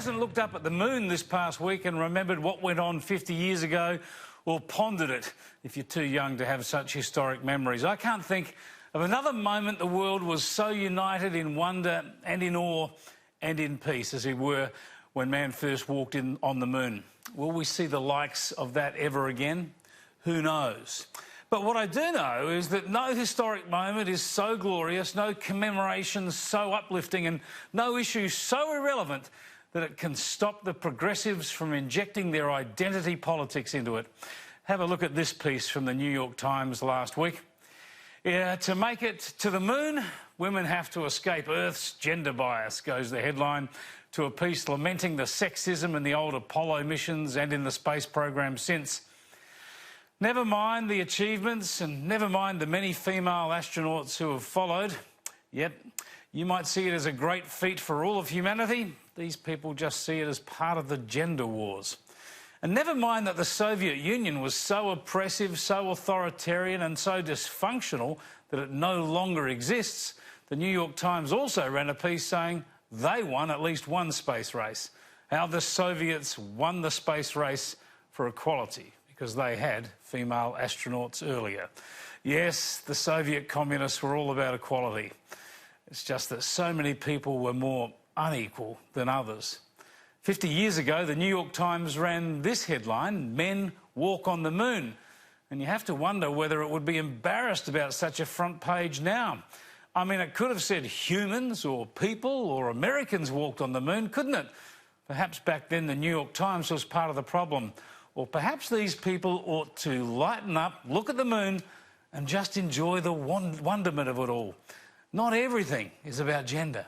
hasn't looked up at the moon this past week and remembered what went on 50 years ago, or pondered it, if you're too young to have such historic memories? I can't think of another moment the world was so united in wonder and in awe and in peace as we were when man first walked in on the moon. Will we see the likes of that ever again? Who knows? But what I do know is that no historic moment is so glorious, no commemoration so uplifting, and no issue so irrelevant that it can stop the progressives from injecting their identity politics into it. Have a look at this piece from the New York Times last week. Yeah, to make it to the moon, women have to escape Earth's gender bias, goes the headline, to a piece lamenting the sexism in the old Apollo missions and in the space program since. Never mind the achievements and never mind the many female astronauts who have followed. Yet, you might see it as a great feat for all of humanity. These people just see it as part of the gender wars. And never mind that the Soviet Union was so oppressive, so authoritarian and so dysfunctional that it no longer exists. The New York Times also ran a piece saying they won at least one space race. How the Soviets won the space race for equality, because they had female astronauts earlier. Yes, the Soviet communists were all about equality. It's just that so many people were more unequal than others. 50 years ago, the New York Times ran this headline, "Men Walk on the Moon." And you have to wonder whether it would be embarrassed about such a front page now. I mean, it could have said humans or people or Americans walked on the moon, couldn't it? Perhaps back then the New York Times was part of the problem. Or perhaps these people ought to lighten up, look at the moon and just enjoy the wonderment of it all. Not everything is about gender.